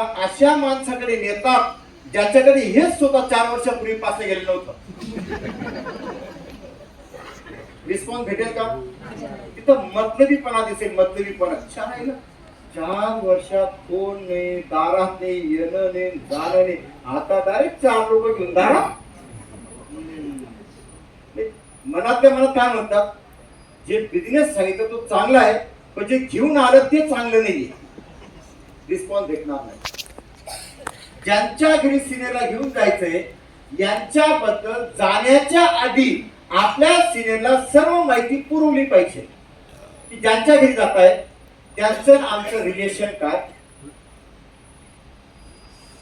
तर अशा माणसाकडे नेतात ज्याच्याकडे हेच स्वतः 4 वर्षापूर्वी पास गेलं नव्हतं. रिस्पॉन्स भेटेल का? तिथं मतलबीपणा दिसेल, मतलबीपणा. 4 वर्षात फोन नाही, दारात नाही, येणं नाही, जाणं नाही. आता डायरेक्ट 4 लोक घेऊन दारा. मनातल्या मनात काय म्हणतात, जे बिझनेस सांगितलं तो चांगला आहे, पण जे घेऊन आलं ते चांगलं नाहीये. रिस्पॉन्स भेटणार नाही. ज्यांच्या घरी सिनेला घेऊन जायचंय यांच्याबद्दल जाण्याच्या आधी आपल्या सिनेला सर्व माहिती पुरवली पाहिजे की ज्यांच्या घरी जात आहे त्यांचं आमचं रिलेशन काय,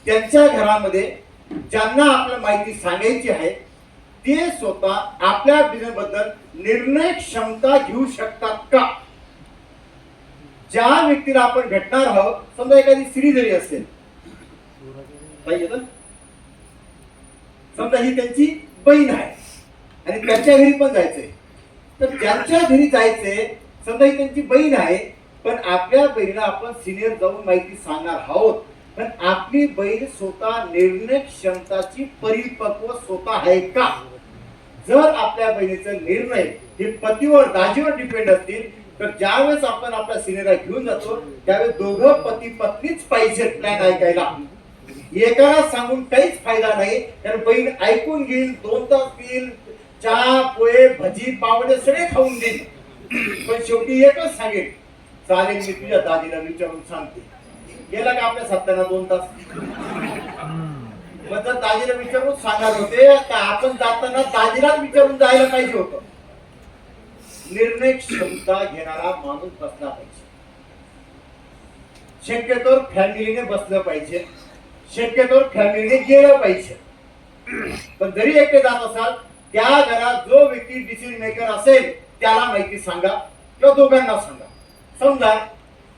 त्यांच्या घरामध्ये ज्यांना आपल्याला माहिती सांगायची आहे ते स्वतः आपल्या बिझनेस बद्दल निर्णय क्षमता घेऊ शकतात का. ज्या व्यक्तीला आपण भेटणार आहोत, समजा एखादी स्त्री जरी असेल, समजा ही त्यांची बहीण आहे आणि त्यांच्या घरी पण जायचंय, तर ज्यांच्या घरी जायचंय समजा ही त्यांची बहीण आहे, पण आपल्या बहिणीला आपण सिनियर जाऊन माहिती सांगणार आहोत, पण आपली बहीण स्वतः निर्णय क्षमताची परिपक्व स्वतः आहे का. जर आपल्या बहिणीचा निर्णय हे पतीवर दाजीवर डिपेंड असतील, तर ज्यावेळेस आपण आपल्या सिनियरला घेऊन जातो त्यावेळेस दोघं पती पत्नीच पाहिजे प्लॅन ऐकायला. एकाला सांगून काहीच फायदा नाही, कारण बहीण ऐकून घेईल, 2 तास पिईल, चहा पोहे भजी पावडे सगळे खाऊन देईल, पण शेवटी एकच सांगेल, चालेल मी तुझ्या दादीला विचारून सांगते. गेला का आपल्या सत्याना 2 तास. मग जर दादीला विचारून सांगणार होते तर आपण जाताना दादीलाच विचारून जायला पाहिजे होतं. निर्णय क्षमता घेणारा माणूस बसला पाहिजे. शक्यतो फॅमिलीने बसलं पाहिजे, शक्यतो फॅमिलीने गेलं पाहिजे. पण जरी एकटे जात असाल त्या घरात जो व्यक्ती डिसिजन मेकर असेल त्याला माहिती सांगा किंवा दोघांना सांगा. समजा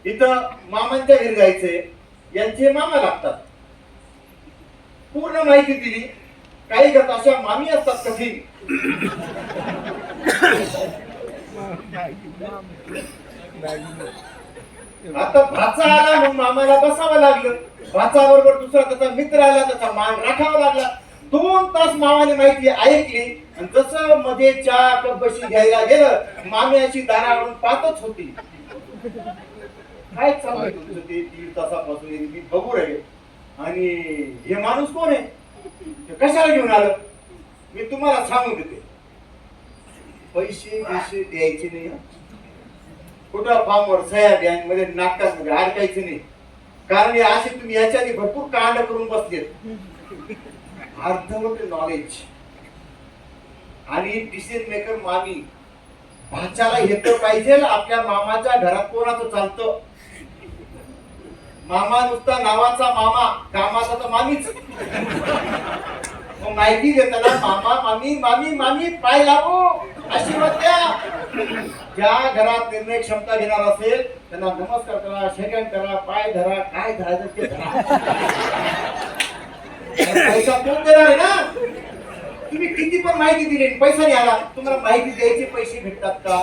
इथं मामांच्या घरी जायचंय, यांचे मामा लागतात, पूर्ण माहिती दिली. काही करता अशा मामी असतात कठीण, आता भाचा आला म्हणून मामाला बसावं लागलं, भाचा बरोबर दुसरा त्याचा मित्र आला, त्याचा मान राखावा लागला. 2 तास मामाने माहिती ऐकली आणि जसं मध्ये चहा कप घ्यायला गेलं, मामी अशी दारावरून पाहतच होती. काय चाललंय तुमचं ते 1.5 तासापासून मी बघू राहिले, आणि हे माणूस कोण आहे, कशाला घेऊन आलं. मी तुम्हाला सांगू देते, पैसे द्यायचे नाही, कुठं फॉर्मवर सह्या बँक मध्ये नाटकामध्ये अडकायचं नाही, कारण हे असे तुम्ही याच्या आधी भरपूर कांड करून बसलेत. अर्धवट नॉलेज आणि डिसिजन मेकर मामी. भाच्याला येतं पाहिजे आपल्या मामाच्या घरात कोणाचं चालतं. मामा नुसता नावाचा मामा, कामाचा तर मामीच. मग माहिती देताना मामा मामी मामी मामी पाय लागो अशी म्हणत्या. ज्या घरात निर्णय क्षमता घेणार असेल त्यांना नमस्कार करा, शेकंड करा, पाय धरा, काय धरायचं ते धरा. पैसा कोण देणार आहे ना. तुम्ही किती पण माहिती दिली, पैसा नाही आला, तुम्हाला माहिती द्यायचे पैसे भेटतात का.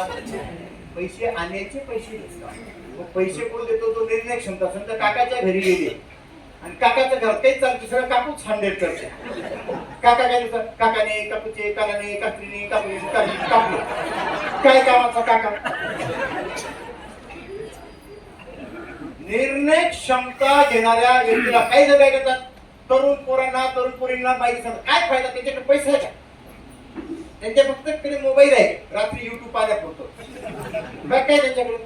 पैसे आणण्याचे पैसे भेटतात. मग पैसे कोण देतो, तो निर्णय क्षमता. समजा काकाच्या घरी गेले आणि काकाच्या घरात काही चालतं, सगळं कापूच हँडल करते. काका काय दिसत, काकाने कापूचे कानाने कात्रीने कापले कापले, काय कामाचा काका. निर्णय क्षमता घेणाऱ्या व्यक्तीला काही जण काय करतात, तरुण पोरांना तरुण पोरींना माहिती सांगतात. काय फायदा, त्याच्याकडे पैसा आहे का, त्यांच्या फक्त मोबाईल आहे, रात्री युट्यूब पाहण्यात होतो, काय काय त्यांच्याकडे.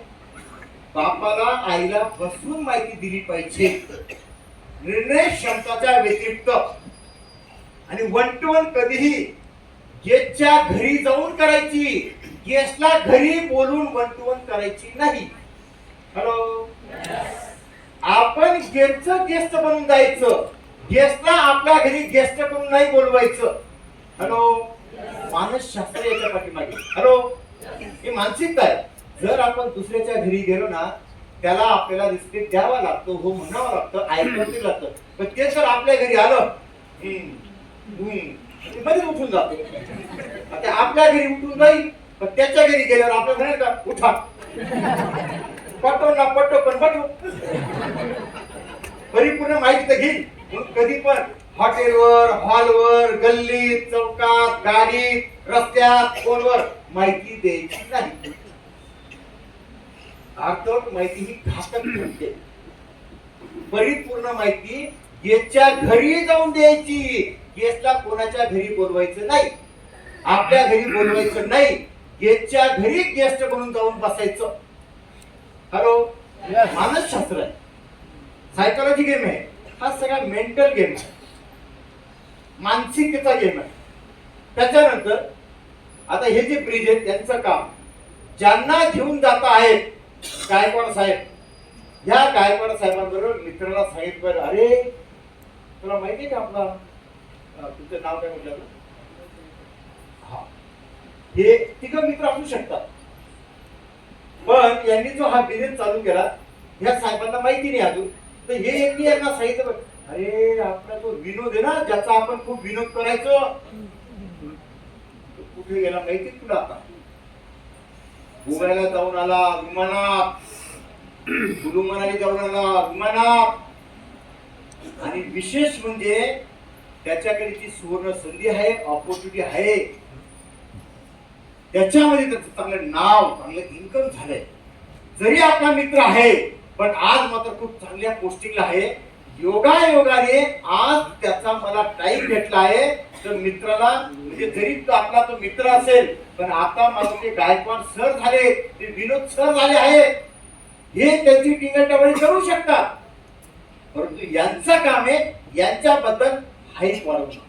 बापाला आईला बसून माहिती दिली पाहिजे निर्णय क्षमताच्या व्यतिरिक्त. आणि 1 to 1 कधीही गेस्टच्या घरी जाऊन करायची, गेस्टला घरी बोलून 1 to 1 करायची नाही. हॅलो, आपण गेस्टचं गेस्ट बनून जायचं, गेस्टला आपल्या घरी गेस्ट करून नाही बोलवायचं. हॅलो, मानसशास्त्र याच्या पाठीमागे. हॅलो, ही मानसिकता आहे. जर आपण दुसऱ्याच्या घरी गेलो ना त्याला आपल्याला रिस्पेक्ट द्यावा लागतो, हो म्हणावं लागतं, ऐकावं लागतं. पण ते जर आपल्या घरी आलं मध्येच उठून जातो. आता आपल्या घरी उठून जाईल, पण त्याच्या घरी गेल्यावर आपलं म्हणाल का उठा, पटो ना पटो पण पटो. परिपूर्ण माहिती तर घेईल. म्हणून कधी पण हॉटेलवर, हॉलवर, गल्लीत, चौकात, गाडीत, रस्त्यात, फोनवर माहिती द्यायची नाही. अर्धवट माहिती ही घातक ठरते. परिपूर्ण माहिती गेस्टच्या घरी जाऊन द्यायची. गेस्टला कोणाच्या घरी बोलवायचं नाही, आपल्या घरी बोलवायचं नाही, गेस्टच्या घरी गेस्ट म्हणून जाऊन बसायचं. हॅलो, मानसशास्त्र आहे, सायकोलॉजी गेम आहे, हा सगळा मेंटल गेम आहे, मानसिकतेचा गेम आहे. त्याच्यानंतर आता हे जे ब्रिज आहेत त्यांचं काम, ज्यांना घेऊन जात आहेत गायकवाड साहेब, ह्या गायकवाड साहेबांबरोबर मित्राला सांगितलं, अरे तुला माहिती का आपला तुमचं नाव काय म्हटलं, हा, हे तिघ मित्र असू शकतात. पण यांनी जो हा बिझनेस चालू केला ह्या साहेबांना माहिती नाही अजून. तर हे यांनी यांना सांगितलं, अरे आपला तो विनोद आहे ना ज्याचा आपण खूप विनोद करायचो, कुठे गेला माहिती तुला? आता गोव्याला जाऊन आला विमानात, कुलू मनाली जाऊन आला विमानात. आणि विशेष म्हणजे त्याच्याकडे ती सुवर्ण संधी आहे, ऑपॉर्च्युनिटी आहे. त्याच्यामध्ये त्याचं चांगलं नाव, चांगलं इन्कम झालंय. जरी आपला मित्र आहे पण आज मात्र खूप चांगल्या पोस्टिंगला आहे. योगायोगाने आज त्याचा मला टाइम भेटला आहे. तर मित्राला म्हणजे जरी तो आपला तो मित्र असेल पण आता मला ते गायकवाड सर झाले, ते विनोद सर झाले आहेत, हे त्यांची टिंगलटवाळी करू शकतात. परंतु यांचं काम आहे यांच्याबद्दल हाईप वाढवणं.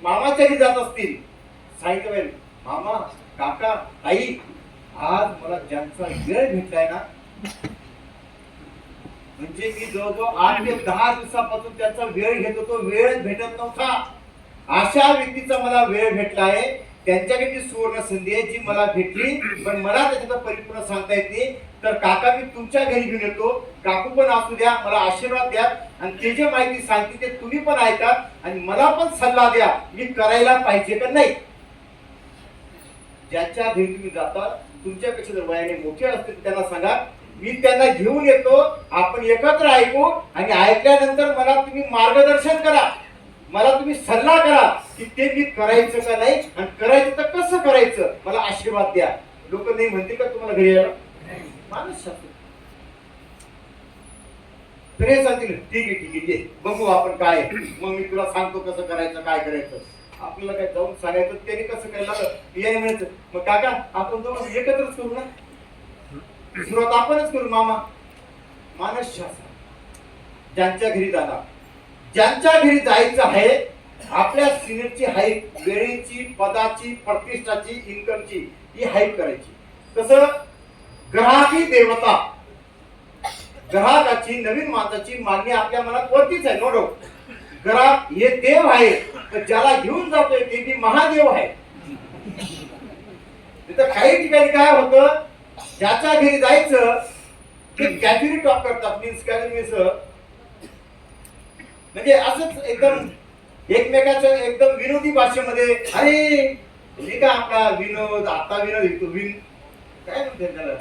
मामाच्या घरी जात असतील, सांगितलं मामा, काका, आई, आज मला ज्यांचा वेळ भेटलाय ना, म्हणजे मी जवळजवळ 8 ते 10 दिवसापासून त्याचा वेळ घेत होतो, वेळच भेटत नव्हता. अशा व्यक्तीचा मला वेळ भेटला आहे. त्यांच्याकडे सुवर्ण संधी आहे जी मला भेटली, पण मला त्याच्यात परिपूर्ण सांगता येत नाही. तर काका मी तुमच्या घरी घेऊन येतो, काकू पण असू द्या, मला आशीर्वाद द्या आणि ते जे माहिती सांगते ते तुम्ही पण ऐका आणि मला पण सल्ला द्या, मी करायला पाहिजे का नाही. ज्याच्या घरी तुम्ही जाता, तुमच्यापेक्षा जर वयाने मोठे असतील त्यांना सांगा मी त्यांना घेऊन येतो, आपण एकत्र ऐकू आणि ऐकल्यानंतर मला तुम्ही मार्गदर्शन करा, मला तुम्ही सल्ला करा की ते मी करायचं का नाही आणि करायचं तर कसं करायचं, मला आशीर्वाद द्या. लोक नाही म्हणते का तुम्हाला घरी यायला? माणूस सांगतो तर हे सांगतील ठीक आहे ठीक आहे बघू आपण काय, मग मी तुला सांगतो कसं करायचं काय करायचं. आपल्याला काय जाऊन सांगायचं त्याने कसं करायला याने म्हणायचं मग काका आपण दोघं एकत्रच करू ना, सुरुवात आपणच करू मामा. मानसशास्त्र, ज्यांच्या घरी जाणार, ज्यांच्या घरी जायचं आहे, आपल्या सिनियरची हाईट, वेळेची, पदाची, प्रतिष्ठाची, इन्कमची ही हाईट करायची. कसं ग्राहकी देवता, ग्राहकाची नवीन माणसाची मागणी आपल्या मनात वरतीच आहे, नो डाऊट. ग्राहक हे देव आहे, तर ज्याला घेऊन जातोय ते बी महादेव आहे. तिथं काही ठिकाणी काय होतं, ज्याच्या घरी जायचं ते कॅज्युअली टॉक करतात, मीन्स काय मीन्स म्हणजे असंच एकदम एकमेकाच्या एकदम विनोदी भाषेमध्ये, अरे हे का आपला विनोद, आता विनोद येतो काय म्हणते त्याला,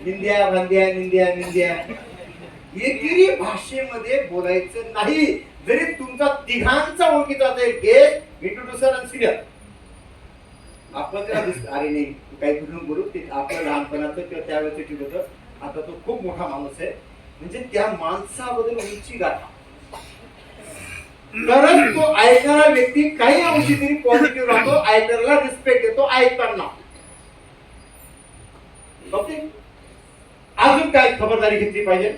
निंद्या भांद्या निंद्या निंद्या, एकेरी भाषेमध्ये बोलायचं नाही. जरी तुमचा तिघांचा ओळखीचा असेल गेस्ट, इंट्रोड्युसर आणि सिनियर, आपण त्याला अरे नाही काही म्हणून बोलू ते आपल्या लहानपणाचं किंवा त्यावेळेचं ठीक होतं, आता तो खूप मोठा माणूस आहे, म्हणजे त्या माणसाबद्दल उंची गाठा. तरच तो ऐकणारा व्यक्ती काही अंशी तरी पॉझिटिव्ह राहतो, ऐकणाऱ्याला रिस्पेक्ट देतो ऐकताना. ओके, अजून काय खबरदारी घेतली पाहिजे?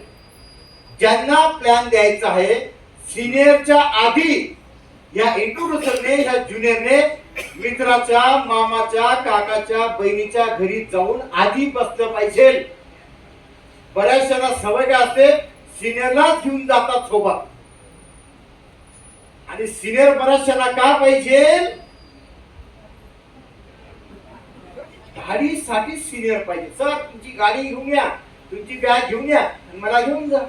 ज्यांना प्लॅन द्यायचा आहे, सिनियरच्या आधी या इंट्रोड्युसरने, या ज्युनियरने मित्राच्या, मामाच्या, काकाच्या, बहिणीच्या घरी जाऊन आधी बसलं पाहिजे. बऱ्याचशा सवय काय असते, सिनियरलाच घेऊन जातात सोबत, आणि सिनियर बऱ्याचशा का पाहिजे, गाडीसाठी सिनियर पाहिजे. सर तुमची गाडी घेऊन या, तुमची बॅग घेऊन या आणि मला घेऊन जा.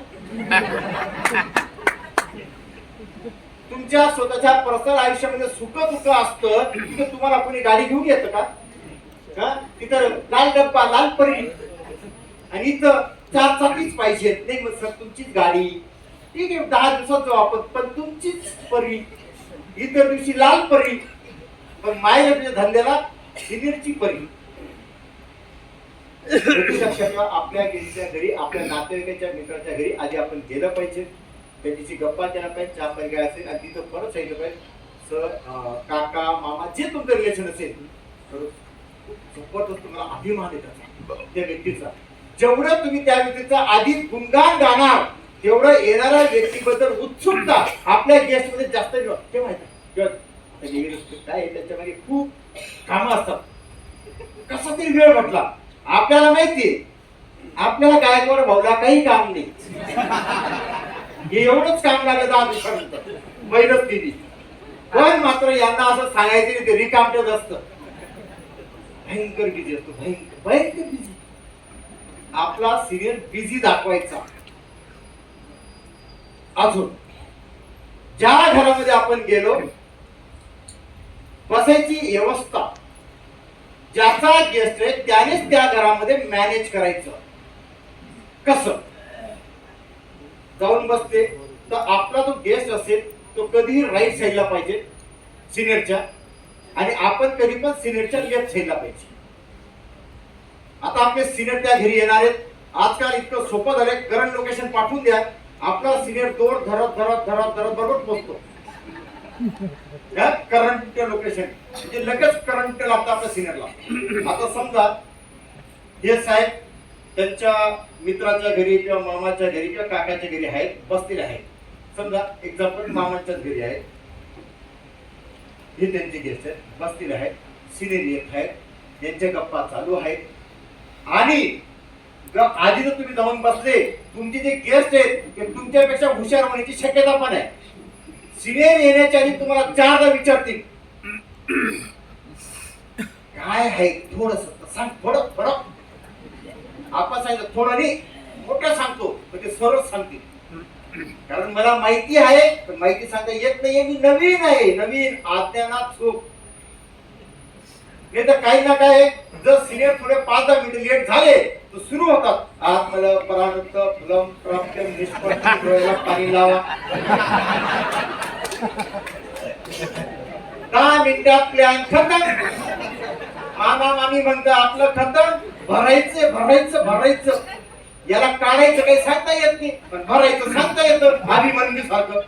तुमच्या स्वतःच्या पर्सनल आयुष्यामध्ये सुख दुःख असतं, तिथं तुम्हाला कोणी गाडी घेऊन येतं का? तिथं लाल डब्बा, लाल परी, आणि इथं चारचाकीच पाहिजे नाही मग सर तुमचीच गाडी ठीक आहे 10 दिवसात जाऊ आपण पण तुमचीच परी इतर दिवशी लाल परी पण मायच्या धंद्याला सिनियरची परी लक्षात ठेवा. आपल्या गेलीच्या घरी आपल्या नातेवाईकाच्या मित्राच्या घरी आधी आपण गेलं पाहिजे त्यांची गप्पा केला पाहिजे चहा पाहिजे असेल आणि तिथं परत सांगितलं पाहिजे सर काका मामा जे तुमचं रिलेशन असेल जबरदस्त तुम्हाला अभिमान आहे त्या व्यक्तीचा जेवढं तुम्ही त्या व्यक्तीचा आधी गुणगान गाणार तेवढं येणाऱ्या व्यक्तीबद्दल उत्सुकता आपल्या गेस्ट मध्ये जास्त ते माहिती काय त्याच्यामध्ये खूप कामं असतात कसा तरी वेळ म्हटला आपल्याला माहितीये आपल्याला गायकवाड भाऊला काही काम नाही हे एवढंच काम लागलं 10 दिवसानंतर पहिलंच दिली पण मात्र यांना असं सांगायचं नाही ते रिकामटच असतं भयंकर बिझी असतो भयंकर बिझी आपला सिनियर बिझी दाखवायचा अजून ज्या घरामध्ये आपण गेलो बसायची व्यवस्था ज्याचा गेस्ट आहे त्यानेच त्या घरामध्ये मॅनेज करायचं कसं जाऊन बसते तर आपला जो गेस्ट असेल तो कधीही राईट साईडला पाहिजे सिनियरच्या आणि आपण कधी पण सिनियरच्या लेफ्ट साईडला पाहिजे. आता आपले सिनियर त्या घरी येणार आहेत आजकाल इतकं सोपं झालंय करंट लोकेशन पाठवून द्या आपला सिनियर दोर धरत धरत धरत धरत बरोबर पोहोचतो करंट लोकेशन म्हणजे लगेच करंट लागतं आपल्या सिनियरला. आता समजा हे साहेब त्यांच्या मित्राच्या घरी किंवा मामाच्या घरी किंवा काकाच्या घरी आहेत बसलेले आहेत समजा एक्झाम्पल मामाच्याच घरी आहेत हे त्यांचे गेस्ट आहेत बसलेले आहेत सिनियर येत आहेत त्यांच्या गप्पा चालू आहेत आणि आधी जर तुम्ही जाऊन बसले तुमचे जे गेस्ट आहेत ते तुमच्यापेक्षा हुशार होण्याची शक्यता पण आहे. सिनियर येण्याच्या आधी तुम्हाला 4दा विचारतील काय आहे थोडस सांग थोडं थोडं आपण सांगितलं थोडं नाही मोठं सांगतो पण ते सरळ सांगतील कारण मला माहिती आहे पण माहिती सांगता येत नाहीये मी नवीन आहे नवीन अज्ञानात चूक नाही तर काही ना काय जर सिनियर थोडे 5-10 मिनिट लेट झाले तर सुरू होतात आत्मल परानुक्त फुलम प्राप्त निष्पत्ती पाणी लावा 10 मिनिटात प्लॅन खतम मामा मामी म्हणतं आपलं खतम भरायचं भरायचं भरायचं याला काढायचं काही सांगता येत नाही पण भरायचं सांगता येतं अभिमन्यू सारखं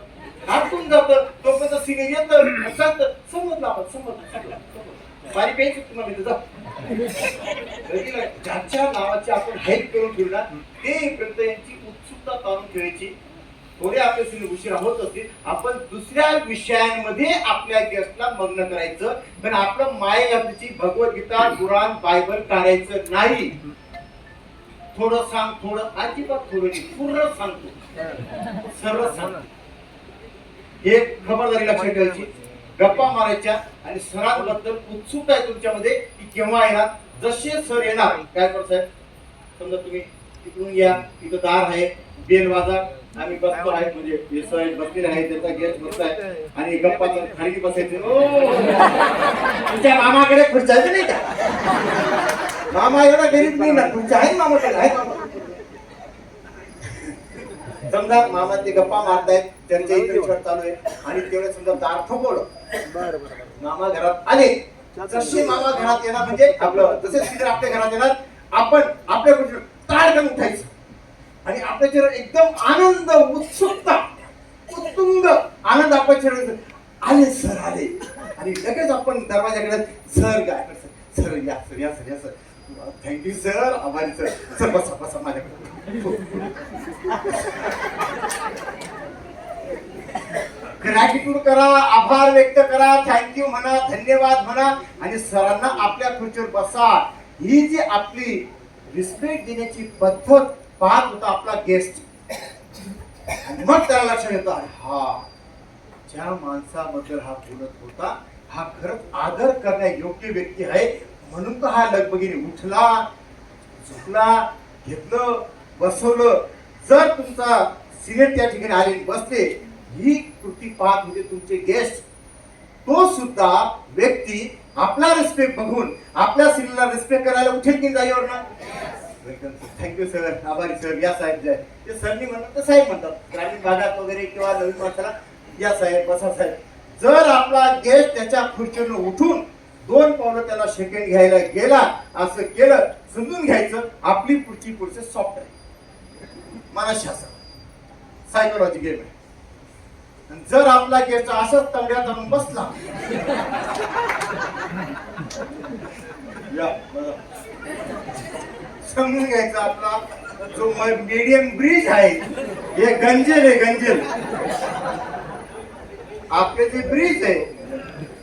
आटून जातं तोपर्यंत सिनियर येतं सांगतं समजलं आपण समजलं पाणी प्यायचं तुम्हाला ज्याच्या नावाची आपण हेल्प करून ठेवला तेपर्यंत यांची उत्सुकता तारून ठेवायची थोडे आपले सिनियर उशिरा होत असतील आपण दुसऱ्या विषयांमध्ये आपल्या गेस्टला मग्न करायचं पण आपलं मायेची भगवद्गीता कुराण बायबल काढायचं नाही. थोडं सांग थोडं अजिबात थोडं नाही पूर्ण सांगतो सर्व सांगतो हे खबरदारी लक्षात ठेवायची. गप्पा मारायच्या आणि सरांबद्दल उत्सुकता आहे तुमच्यामध्ये की केव्हा येणार जसे सर येणार काय करताय समजा तुम्ही तिकडून या तिथं दार आहे बेल वाजा आम्ही बसतो आहे म्हणजे सर बसलेले आहे त्याचा गेस्ट बसताय आणि गप्पा खाली बसायचे तुमच्या मामाकडे खुर्च्या नाही का मामा एवढा गरीब नाही ना खुर्च्या आहे मामाकडे आहे मामा समजा मामा ते गप्पा मारतायत चर्चा इकडे चालू आहे आणि तेवढे समजा दार ठोकवलं मामा घरात आले जसे मामा घरात येणार म्हणजे आपलं जसे सिनियर आपल्या घरात येणार आपण आपल्या ताडकन उठायचं आणि आपल्या चेहऱ्यावर एकदम आनंद उत्सुकता उत्तुंग आनंद आपल्या चेहऱ्यावर आले सर आले आणि लगेच आपण दरवाजाकडे सर काय सर या सर या सर या सर थँक्यू सर आभारी सर सर बसा बसा माझ्याकडे ग्रॅटिट्यूड करा आभार व्यक्त करा थँक्यू म्हणा धन्यवाद म्हणा आणि सरांना आपल्या खुर्चीवर बसा. ही जी आपली रिस्पेक्ट देण्याची पद्धत पाहत होता आपला गेस्ट आणि मग त्याला लक्षात येतं हा ज्या माणसाबद्दल हा बोलत होता हा खरंच आदर करण्या योग्य व्यक्ती आहे म्हणून तर हा लगबगीने उठला झुकला घेतलं बसवलं. जर तुमचा सिनियर त्या ठिकाणी आले बसले ही कृती पाहत होते तुमचे गेस्ट तो सुद्धा व्यक्ती आपला रिस्पेक्ट बघून आपल्या सिनियरला रिस्पेक्ट करायला उठेल की जागेवर ना थँक्यू सर, आभारी सर. या साहेब जे आहे ते सरनी म्हणतात तर साहेब म्हणतात. ग्रामीण भागात वगैरे किंवा नवीन माणसाला या साहेब बसा साहेब. जर आपला गेस्ट त्याच्या खुर्चीनं उठून 2 पावलं त्याला सेकंड घ्यायला गेला, असं केलं समजून घ्यायचं आपली पुढची प्रोसेस सॉफ्ट आहे. मनशास्त्र सायकोलॉजी गेम आहे. जर आपला गेस्ट अशाच तंगड्या धरून बसला, या समजून घ्यायचा आपला जो मीडियम ब्रिज आहे हे गंजेल आहे. गंजेल आपले जे ब्रिज आहे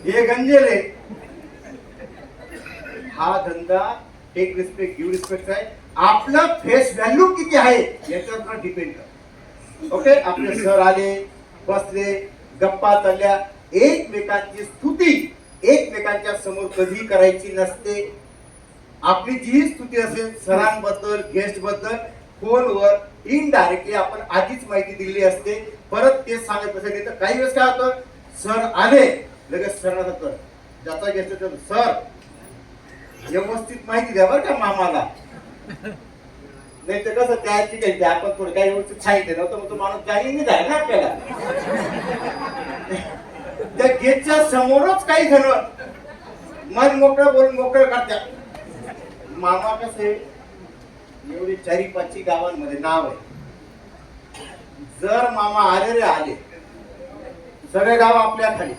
हे गंजेल आहे. हा धंदा टेक रिस्पेक्ट गिव्ह रिस्पेक्ट आहे. आपला फेस व्हॅल्यू किती आहे याच्यावर डिपेंड करतो. ओके, आपले सर आले, बसले, गप्पा चालल्या. एकमेकांची स्तुती एकमेकांच्या समोर कधी करायची नसते. आपली जी स्तुती असेल सरांबद्दल गेस्ट बद्दल फोनवर इनडायरेक्टली आपण आधीच माहिती दिलेली असते. परत ते सांगत असेल तर काही वेळेस काय होतं, सर आले लगेच सरांना सांगतो ज्याचा गेस्ट सर व्यवस्थित माहिती द्या बरं का मामाला. नाही तर कसं त्या ठीक आपण थोडं काही व्यवस्थित सांगितलं नव्हतं मग तो माणूस जाईल नाही जाय ना आपल्याला. त्या गेटच्या समोरच काही जण मन मोकळं बोलून मोकळं करतात. मामा कसे एवढी 4-5 गावांमध्ये नाव आहे. जर मामा आले रे आले सगळे गाव आपल्या खाली.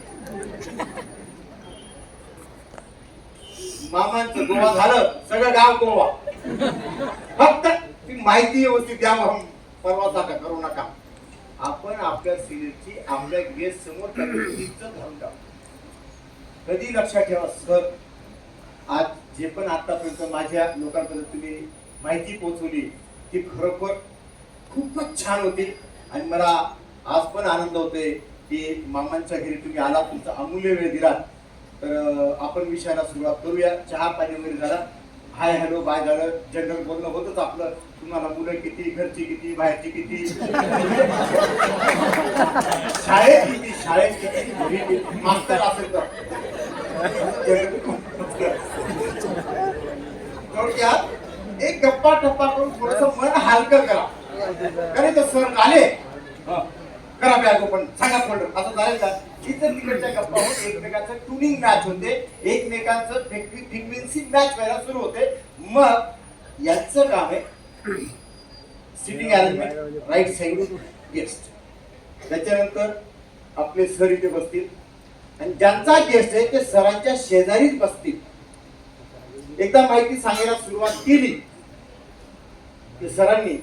मामांचं गोवा झालं सगळं गाव गोवा. फक्त ती माहिती व्यवस्थित द्या, परवा का करू नका. आपण आपल्या सिनियरची आपल्या गेस्ट समोर धरून टाकू. कधी लक्षात ठेवा सर, आज जे पण आतापर्यंत माझ्या लोकांपर्यंत तुम्ही माहिती पोहोचवली ती खरोखर खूपच छान होती. आणि मला आज पण आनंद होतोय की मामांच्या घरी तुम्ही आला, तुमचा अमूल्य वेळ दिला. तर आपण विषयाला सुरुवात करूया. चहा पाणी वगैरे झाला, हाय हॅलो बाय झालं, जनरल बोलणं होतच आपलं. तुम्हाला मुलं किती, घरची किती, बाहेरची किती, शाळेत किती, शाळेत किती, घरी किती, मास्तर असेल तर थोडक्यात एक गप्पा टप्पा करून थोडस मन हलकं करा. कारण तर सर आले करा बॅग पण सांगा फोल्डर असं झालं का. इतर तिकडच्या गप्पा होत एकमेकांचं ट्युनिंग मॅच होते, एकमेकांचं फ्रिक्वेन्सी मॅच व्हायला सुरू होते. मग याचं काम आहे sitting arrangement, right side guest. त्याच्यानंतर आपले सर इथे बसतील आणि ज्यांचा गेस्ट आहे ते सरांच्या शेजारीच बसतील. एकदा माहिती सांगायला सुरुवात केली की सरांनी,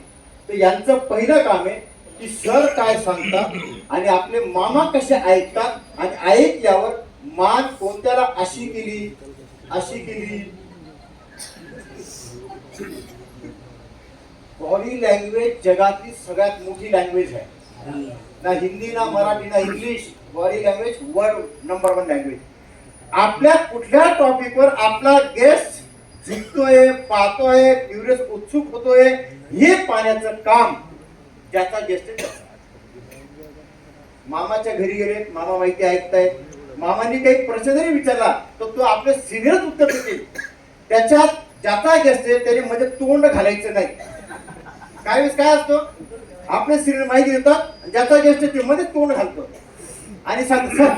तर यांचं पहिलं काम आहे की सर काय सांगतात आणि आपले मामा कसे ऐकतात आणि ऐकल्यावर मान कोणत्याला अशी केली अशी केली. बॉडी लँग्वेज जगातली सगळ्यात मोठी लँग्वेज आहे. ना हिंदी ना मराठी ना English, body language world number 1 language. आपल्या कुठल्या टॉपिकवर आपला गेस्ट जिंकतोय, पाहतोय, क्युरियस उत्सुक होतोय हे पाहण्याचं काम ज्याचा गेस्ट आहे. मामाच्या घरी गेले, मामा माहिती ऐकतायत, मामांनी काही प्रश्न जरी विचारला तर तो आपले सिनियरच उत्तर देतील. त्याच्यात ज्याचा गेस्ट आहे त्याने मध्ये तोंड घालायचं नाही. काय वेळेस काय असतो, आपले सिनियर माहिती देतात, ज्याचा गेस्ट आहे ते मध्ये तोंड घालतो आणि सांगतो सर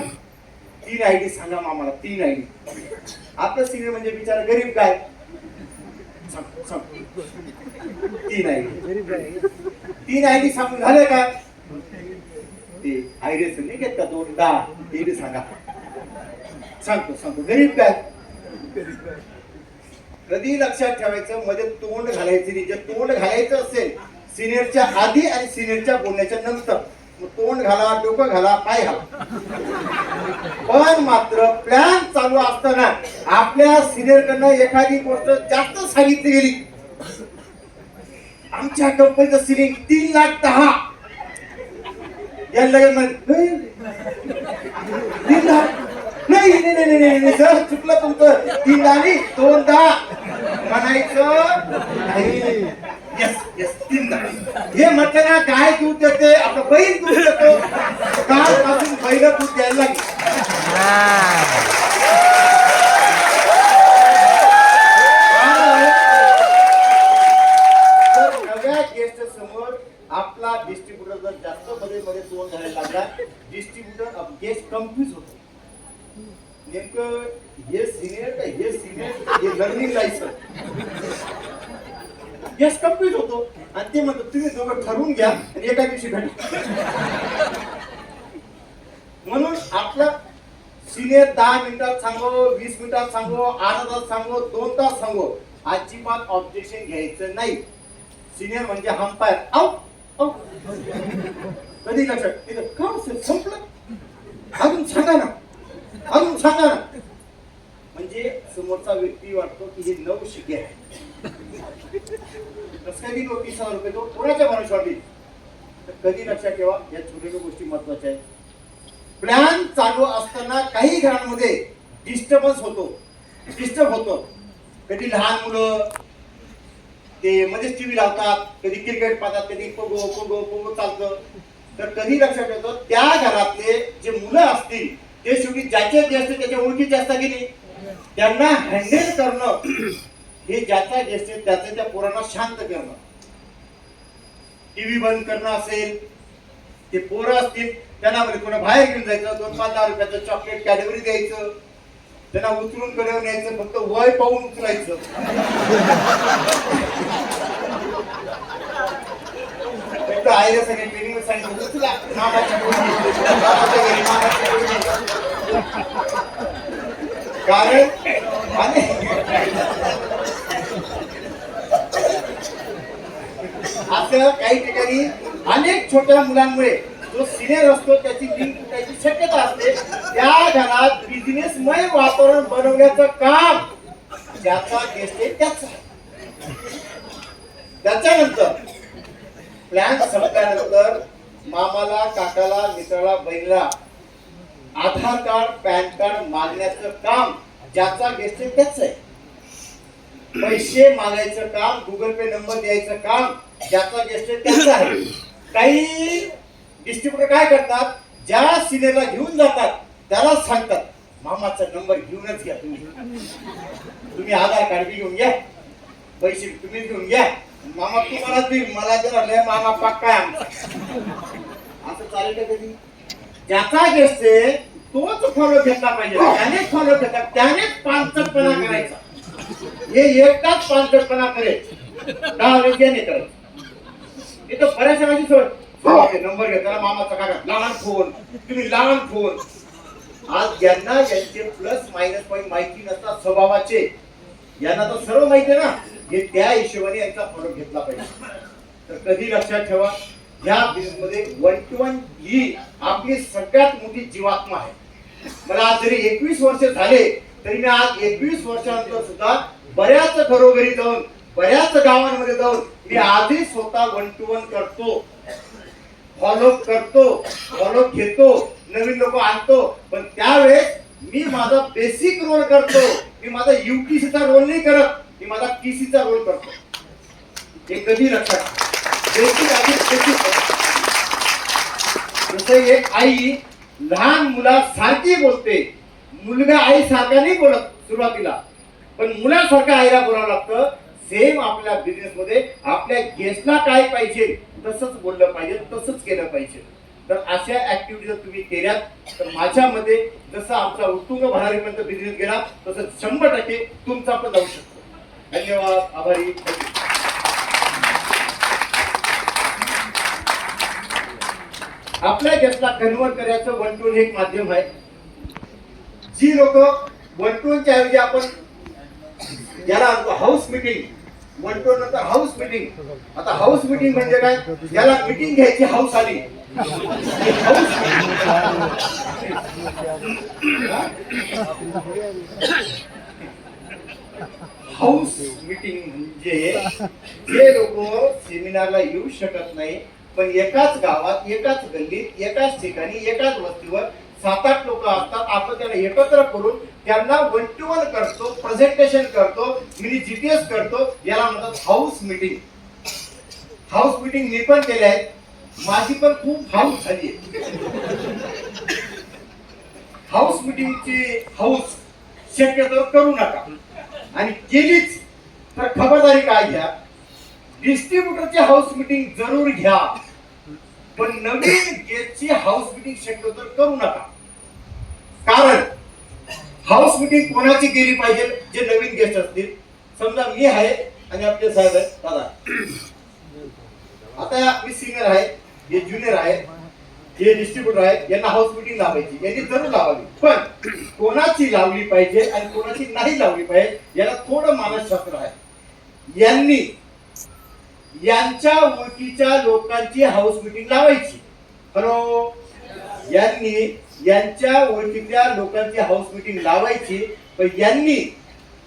3 आयडी सांगा मामाला, 3 आयडी. आपलं सिनियर म्हणजे बिचारा गरीब काय, 3 आयडी सांगून झाले का ते आयडियाच नाही घेत का 2-10 आयडी सांगा. सांगतो गरीब काय. कधी लक्षात ठेवायचं मध्ये तोंड घालायचं नाही. जे तोंड घालायचं असेल सिनियरच्या आधी आणि सिनियरच्या बोलण्याच्या नंतर, तोंड घाला, डोकं घाला, पाय घाला. पण मात्र प्लॅन चालू असताना आपल्या सिनियर कडनं एखादी गोष्ट जास्त सांगितली गेली. आमच्या कंपनीचं सिलिंग 3,10,000 याला लगेच 3 लाख नाही सर चुकलं तुमचं. 3 आणि 2-10 म्हणायचं नाही. यस 3 हे म्हटलं ना, गाय दूध देते, आपलं बैल दूध देतो, कालपासून बैल दूध द्यायला लागली. तोंड घालायला लागला. डिस्ट्रीब्युटर गेस्ट कन्फ्यूज होतो, नेमकं हे सिनियर का हे सिनियर हे लर्निंग लायसन. गेस्ट कन्फ्यूज होतो आणि ते म्हणतो तुम्ही दोघं ठरवून घ्या आणि एका दिवशी भेटा. म्हणून आपला सिनियर 10 मिनिटात सांगो, 20 मिनिटात सांगो, अर्धा तास सांगो, 2 तास सांगो, अजिबात ऑब्जेक्शन घ्यायचं नाही. सिनियर म्हणजे अंपायर. कधी लक्षात का संपलं, अजून सांगा ना, अजून सांगा ना. म्हणजे समोरचा व्यक्ती वाटतो की हे 9 शिके आहे, कसं काही 30,000 रुपये तो कोणाच्या भरोश्यावर वाटली. तर कधी लक्षात ठेवा, या छोट्या गोष्टी महत्वाच्या आहेत. प्लॅन चालू असताना काही घरांमध्ये डिस्टर्बन्स होतो, डिस्टर्ब होतो. कधी लहान मुलं ते मध्येच टीव्ही लावतात, कधी क्रिकेट पाहतात, कधी पोगो पोगो पोगो चालतं. तर कधी लक्षात येतं त्या घरातले जे मुलं असतील ते शेवटी ज्याचे जे असते त्याच्या ओळखीचे असतात की नाही, त्यांना हँडल करणं हे ज्याचा जे असते त्याचे त्या पोरांना शांत करणं. टीव्ही बंद करणं असेल, ते पोरं असतील त्यांना कोणा बाहेर घेऊन जायचं, 2-5 रुपयाचं चॉकलेट कॅडबरी द्यायचं, त्यांना उचलून कडे न्यायचं, फक्त वय पाहून उचलायचं. आईला सगळे ट्रेनिंग सांगितलं उचला मामाच्या कारण असं काही ठिकाणी अनेक छोट्या मुलांमुळे जो सिनियर असतो त्याची लिंक तुटायची शक्यता असते. त्या घरात बिझनेसमय वातावरण बनवण्याचं काम ज्याचा गेस्ट आहे त्याचा. त्याच्यानंतर प्लॅन संपल्यानंतर मामाला, काकाला, मित्राला, बहिणीला आधार कार्ड, पॅन कार्ड मागण्याचं काम ज्याचा गेस्ट आहे त्याच आहे. पैसे मागायचं काम, गुगल पे नंबर द्यायचं काम ज्याचा गेस्ट आहे त्याच आहे. काही डिस्ट्रीब्युटर काय करतात, ज्या सिनियरला घेऊन जातात त्याला सांगतात मामाचा नंबर घेऊनच घ्या, तुम्ही आधार कार्ड बी घेऊन घ्या, पैसे तुम्ही घेऊन घ्या, मामा तुम्हाला देईल, मला जर मामा पक्का आहे आमचा. असं चालेल का कधी? ज्याचा गेस्ट आहे तोच फॉलो घेतला पाहिजे, त्यानेच फॉलो घेतला, त्यानेच पांचटपणा करायचा. हे एकटाच पांचटपणा करेल, 10 वेळेस नाही करायचं. इथं बऱ्याचशा वेळी सोड नंबर घेताना मामाचा काका लहान फोन, तुम्ही लहान फोन. आज ज्यांना यांचे प्लस मायनस पॉईंट माहिती नसतात स्वभावाचे, यांना तर सर्व माहिती आहे ना, हे त्या हिशोबाने यांचा फॉलो घेतला पाहिजे. तर कधी लक्षात ठेवा, या बिझनेसमध्ये 1 to 1 ही आपली सगळ्यात मोठी जीवात्मा आहे. मला आज जरी 21 वर्ष झाले तरी मी आज 21 वर्षानंतर सुद्धा बऱ्याच घरोघरी जाऊन, बऱ्याच गावांमध्ये जाऊन मी आधी स्वतः 1 to 1 करतो, फॉलो करतो, फॉलो घेतो, नवीन लोक आणतो. पण त्यावेळेस मी माझा बेसिक रोल करतो, मी माझा UTCचा रोल नाही करत, मी माझा TCचा रोल करतो. हे कधी लक्षात, बेसिक आधी बेसिक. जसं एक आई लहान मुलासारखी बोलते, मुलगा आई सारखा नाही बोलत सुरुवातीला, पण मुलासारखं आईला बोलावं लागतं. सेम आपल्या बिझनेस मध्ये आपल्या गेस्टला काय पाहिजे तसंच बोललं पाहिजे, तसंच केलं पाहिजे. तर अशा ऍक्टिव्हिटी जर तुम्ही केल्यात तर माझ्या मध्ये जसं आमचा उत्तुंग भरारीपर्यंत बिझनेस गेला तसं 100% तुमचा पण जाऊ शकतो. धन्यवाद, आभारी. आपल्या गेस्टला कन्वर्ट करायचं 1 to 1 एक माध्यम आहे. जी लोक 1 to 1 च्या ऐवजी आपण याला हाऊस मीटिंग, 1 to 1 नंतर हाऊस मीटिंग. आता हाऊस मीटिंग म्हणजे काय, याला मीटिंग घ्यायची हाऊस आली. हाऊस मीटिंग म्हणजे जे लोक सेमिनारला येऊ शकत नाही पण एकाच गावात, एकाच गल्लीत, एकाच ठिकाणी, एकाच वस्तीवर 7-8 लोक असतात, आपण त्यांना एकत्र करून त्यांना 1 to 1 करतो, प्रेझेंटेशन करतो, मिनी जीपीएस करतो. याला म्हणतात हाऊस मीटिंग. हाऊस मीटिंग मी पण केले आहेत, माझी पण खूप हाऊस झाली आहे. हाऊस मीटिंगची हाऊस शक्यतो करू नका, आणि केलीच तर खबरदारी काय घ्या, डिस्ट्रीब्युटरची हाऊस मीटिंग जरूर घ्या. पण नवीन गेस्टची हाऊस मीटिंग शक्यतो करू नका. कारण हाऊस मीटिंग कोणाची केली पाहिजे? जे नवीन गेस्ट असतील. समजा मी आहे आणि आपले साहेब आहेत, दादा आता मी सिनियर आहे, हे ज्युनियर आहे, हे डिस्ट्रीब्युटर आहे, यांना हाऊस मीटिंग लावायची, यांनी जरूर लावावी. पण कोणाची लावली पाहिजे आणि कोणाची नाही लावली पाहिजे याला थोडं मानसशास्त्र आहे. यांनी यांच्या ओळखीच्या लोकांची हाऊस मीटिंग लावायची. हॅलो, यांनी यांच्या ओळखीच्या लोकांची हाऊस मीटिंग लावायची, पण यांनी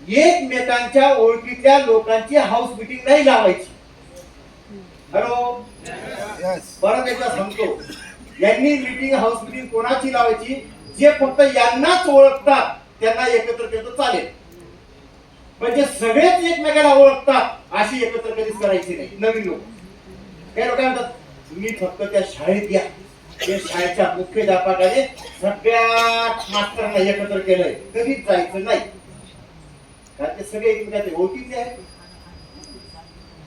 एकमेकांच्या ओळखीच्या लोकांची हाऊस मीटिंग नाही लावायची. हॅलो, परत एकदा सांगतो, यांनी मीटिंग हाऊस मीटिंग कोणाची लावायची? जे फक्त यांनाच ओळखतात त्यांना एकत्र केलं चालेल, पण जे सगळेच एकमेकाला ओळखतात अशी एकत्र कधीच करायची नाही. नवीन लोक काही लोक म्हणतात तुम्ही फक्त त्या शाळेत या, त्या शाळेच्या मुख्याध्यापकाने सगळ्या मास्तरांना एकत्र केलंय, कधीच जायचं नाही. कारण ते सगळे एकमेकाचे ओळखीचे आहेत,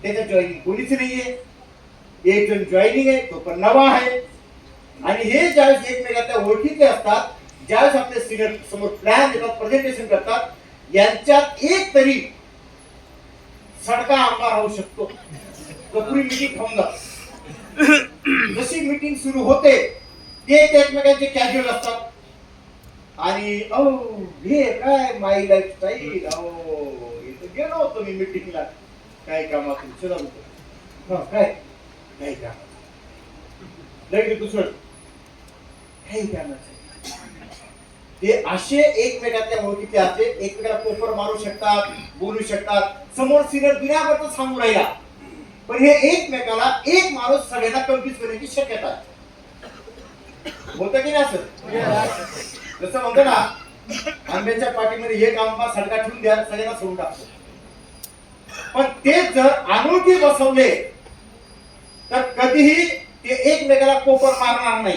त्याच्या जॉईनिंग कोणीच नाहीये. एक जण जॉईनिंग आहे तो पण नवा आहे. आणि हे ज्यावेळेस एकमेकांच्या ओळखीचे असतात, ज्यावेळेस आपले सिनियर समोर प्लॅन देतात, प्रेझेंटेशन करतात, यांच्यात एक तरी सडका आमदार होऊ शकतो. पुरी मीटिंग थांबणार. जशी मीटिंग सुरू होते ते एकमेकांचे कॅज्युअल असतात. आणि हे काय माय लाईफस्टाईल, इथं गेलो होतो मी मीटिंगला, काय कामातून चला होतो, काय नाही कामाचं, लगेच दुसरं काही कामाचं. ते असे एकमेकांच्या ओळखीचे असते, एकमेकाला कोपर मारू शकतात, बोलू शकतात. समोर सिनियर दुनियाभर सांगू राहिला, पण हे एकमेकाला एक माणूस सगळ्यांना कन्फ्युज करण्याची शक्यता आहे. होतं की नाही असं? जसं म्हणतो ना, आंब्याच्या पाठीमध्ये एक आंबा सडका ठेवून द्या, सगळ्यांना सोडून टाकतो. पण ते जर अनोळखी बसवले तर कधीही ते एकमेकाला कोपर मारणार नाही.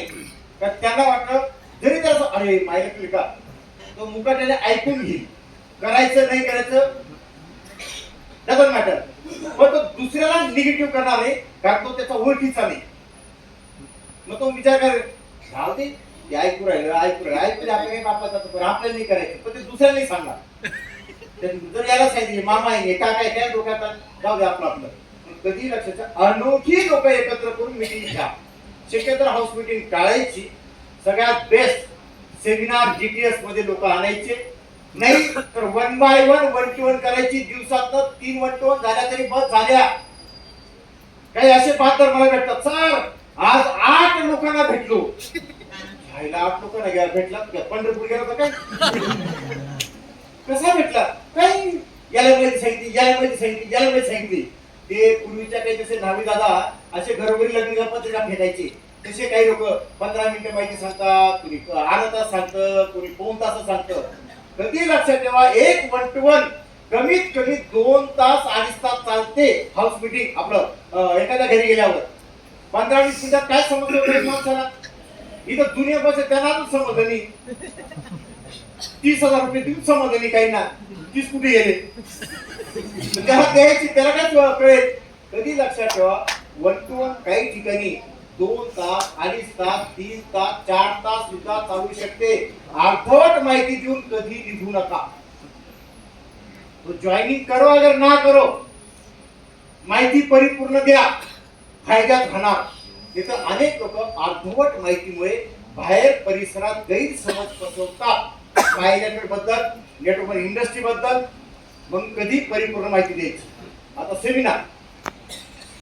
कारण त्यांना वाटतं जरी त्याचं अरे मायला केलं का, तो मुकाट्याने ऐकून घेईल, करायचं नाही करायचं डझंट मॅटर, पण तो दुसऱ्याला निगेटिव्ह करणार नाही, कारण तो त्याचा ओळखीचा नाही. मग तो विचार कर, जाऊ दे ते ऐकू राहिलं आपल्या काही बापाचा, पण आपल्याला नाही करायचं, पण ते दुसऱ्याला नाही सांगणार. जर याला सांगितले मामा आहे काका आहे, काय डोक्यात जाऊ दे आपलं. कधी लक्षात, अनोखी लोक एकत्र करून मिटिंग घ्या. शक्यतो हाऊस मिटिंग टाळायची. सगळ्यात बेस्ट सेमिनार जीटीएस मध्ये लोक आणायचे, नाही तर 1 by 1 1 to 1 करायची. दिवसात 3 1 to 1 झाल्या तरी बस झाल्या. काही असे पात्र मला भेटतात, सर आज 8 लोकांना भेटलो. 8 लोकांना घ्या भेटला, पंढरपूर गेला तर काय कसा भेटला, काही याला माहिती सांगितली, याला माहिती सांगितली, याला माहिती सांगितली. ते पूर्वीच्या काही तसे न्हावी दादा असे घरोघरी लग्न पत्रिका भेटायचे. तसे काही लोक 15 मिनिटं माहिती सांगतात, कोणी अर्धा तास सांगतं, कोणी 2 तास सांगतं. कधी लक्षात ठेवा, एक 1 to 1 कमीत कमी 2 तास 2.5 तास चालते हाऊस मीटिंग. आपलं एखाद्या घरी गेल्यावर 15-20 मिनिटात काय समजलं माणसाला? इथं दुनिया बस त्यांना समजलं नाही. 30,000 रुपये देऊन समजलं नाही काही ना, 30 कुठे गेले तेव्हा द्यायची, त्याला काय कळेल? कधी लक्षात ठेवा, 1 to 1 काही ठिकाणी 2 तास 2.5 तास 3 तास 4 तास सुद्धा चालू शकते. अर्धवट माहिती देऊन कधी निघू नका. तो जॉईनिंग करो अगर ना करो, माहिती परिपूर्ण द्या, फायद्यात राहणार. तिथं अनेक लोक अर्धवट माहितीमुळे बाहेर परिसरात गैरसमज पसरवतात. पायलट बद्दल, नेटवर्क इंडस्ट्री बद्दल, मग कधी परिपूर्ण माहिती द्यायची. आता सेमिनार